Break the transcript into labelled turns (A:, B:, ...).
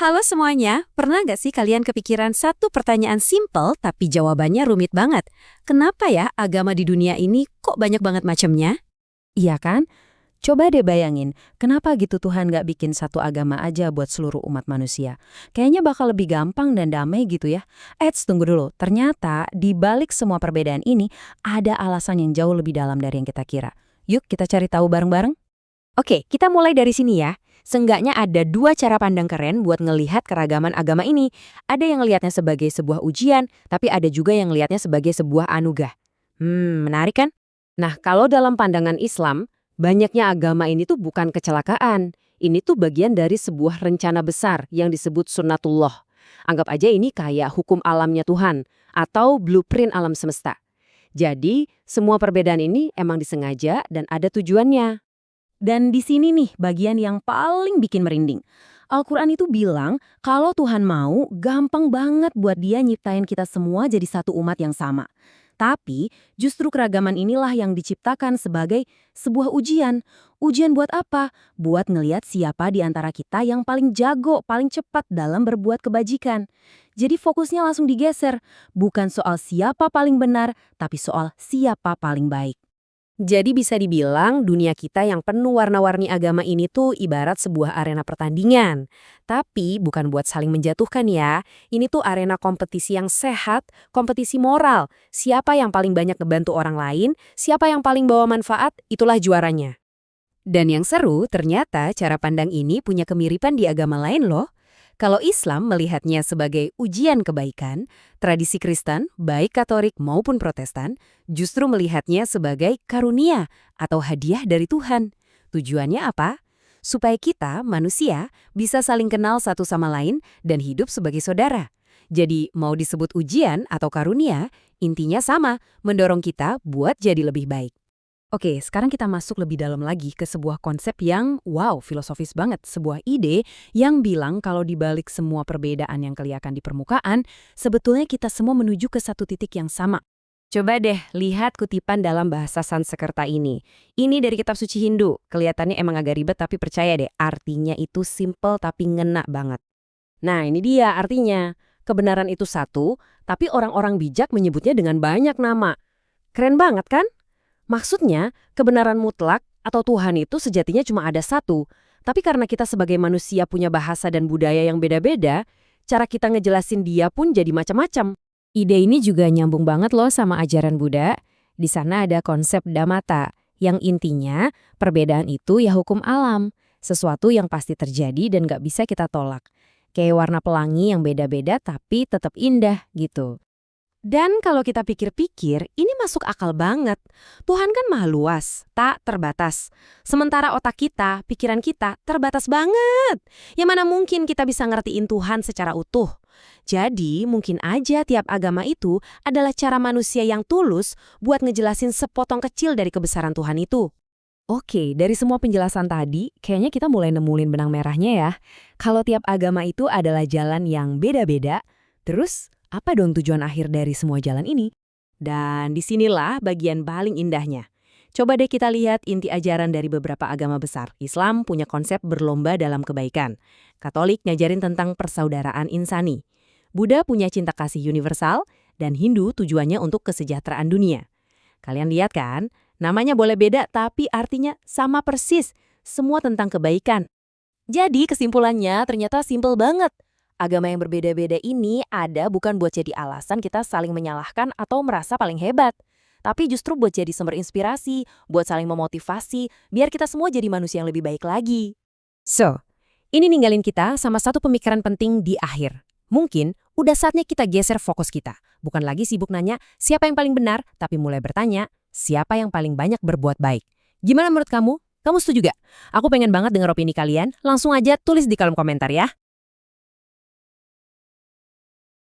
A: Halo semuanya, pernah nggak sih kalian kepikiran satu pertanyaan simpel tapi jawabannya rumit banget? Kenapa ya agama di dunia ini kok banyak banget macamnya?
B: Iya kan? Coba deh bayangin, kenapa gitu Tuhan nggak bikin satu agama aja buat seluruh umat manusia? Kayaknya bakal lebih gampang dan damai gitu ya. Tunggu dulu. Ternyata di balik semua perbedaan ini, ada alasan yang jauh lebih dalam dari yang kita kira. Yuk kita cari tahu bareng-bareng.
C: Oke, kita mulai dari sini ya. Seenggaknya ada dua cara pandang keren buat ngelihat keragaman agama ini. Ada yang ngelihatnya sebagai sebuah ujian, tapi ada juga yang ngelihatnya sebagai sebuah anugerah. Menarik kan? Nah, kalau dalam pandangan Islam, banyaknya agama ini tuh bukan kecelakaan. Ini tuh bagian dari sebuah rencana besar yang disebut sunnatullah. Anggap aja ini kayak hukum alamnya Tuhan, atau blueprint alam semesta. Jadi, semua perbedaan ini emang disengaja dan ada tujuannya.
B: Dan di sini nih bagian yang paling bikin merinding. Al-Quran itu bilang kalau Tuhan mau, gampang banget buat dia nyiptain kita semua jadi satu umat yang sama. Tapi justru keragaman inilah yang diciptakan sebagai sebuah ujian. Ujian buat apa? Buat ngeliat siapa di antara kita yang paling jago, paling cepat dalam berbuat kebajikan. Jadi fokusnya langsung digeser. Bukan soal siapa paling benar, tapi soal siapa paling baik.
C: Jadi bisa dibilang dunia kita yang penuh warna-warni agama ini tuh ibarat sebuah arena pertandingan. Tapi bukan buat saling menjatuhkan ya. Ini tuh arena kompetisi yang sehat, kompetisi moral. Siapa yang paling banyak ngebantu orang lain, siapa yang paling bawa manfaat, itulah juaranya. Dan yang seru, ternyata cara pandang ini punya kemiripan di agama lain loh. Kalau Islam melihatnya sebagai ujian kebaikan, tradisi Kristen, baik Katolik maupun Protestan, justru melihatnya sebagai karunia atau hadiah dari Tuhan. Tujuannya apa? Supaya kita, manusia, bisa saling kenal satu sama lain dan hidup sebagai saudara. Jadi mau disebut ujian atau karunia, intinya sama, mendorong kita buat jadi lebih baik.
B: Oke, sekarang kita masuk lebih dalam lagi ke sebuah konsep yang, wow, filosofis banget. Sebuah ide yang bilang kalau di balik semua perbedaan yang kelihatan di permukaan, sebetulnya kita semua menuju ke satu titik yang sama.
C: Coba deh lihat kutipan dalam bahasa Sanskerta ini. Ini dari kitab suci Hindu. Kelihatannya emang agak ribet tapi percaya deh, artinya itu simple tapi ngena banget. Nah, ini dia artinya. Kebenaran itu satu, tapi orang-orang bijak menyebutnya dengan banyak nama. Keren banget kan? Maksudnya, kebenaran mutlak atau Tuhan itu sejatinya cuma ada satu. Tapi karena kita sebagai manusia punya bahasa dan budaya yang beda-beda, cara kita ngejelasin dia pun jadi macam-macam. Ide ini juga nyambung banget loh sama ajaran Buddha. Di sana ada konsep Dhammata, yang intinya perbedaan itu ya hukum alam. Sesuatu yang pasti terjadi dan gak bisa kita tolak. Kayak warna pelangi yang beda-beda tapi tetap indah gitu. Dan kalau kita pikir-pikir, ini masuk akal banget. Tuhan kan maha luas, tak terbatas. Sementara otak kita, pikiran kita, terbatas banget. Yang mana mungkin kita bisa ngertiin Tuhan secara utuh. Jadi, mungkin aja tiap agama itu adalah cara manusia yang tulus buat ngejelasin sepotong kecil dari kebesaran Tuhan itu.
B: Oke, dari semua penjelasan tadi, kayaknya kita mulai nemuin benang merahnya ya. Kalau tiap agama itu adalah jalan yang beda-beda, terus apa dong tujuan akhir dari semua jalan ini? Dan disinilah bagian paling indahnya. Coba deh kita lihat inti ajaran dari beberapa agama besar. Islam punya konsep berlomba dalam kebaikan. Katolik ngajarin tentang persaudaraan insani. Buddha punya cinta kasih universal, dan Hindu tujuannya untuk kesejahteraan dunia. Kalian lihat kan? Namanya boleh beda tapi artinya sama persis. Semua tentang kebaikan. Jadi kesimpulannya ternyata simpel banget. Agama yang berbeda-beda ini ada bukan buat jadi alasan kita saling menyalahkan atau merasa paling hebat. Tapi justru buat jadi sumber inspirasi, buat saling memotivasi, biar kita semua jadi manusia yang lebih baik lagi.
C: So, ini ninggalin kita sama satu pemikiran penting di akhir. Mungkin udah saatnya kita geser fokus kita. Bukan lagi sibuk nanya siapa yang paling benar, tapi mulai bertanya siapa yang paling banyak berbuat baik. Gimana menurut kamu? Kamu setuju gak? Aku pengen banget denger opini kalian. Langsung aja tulis di kolom komentar ya.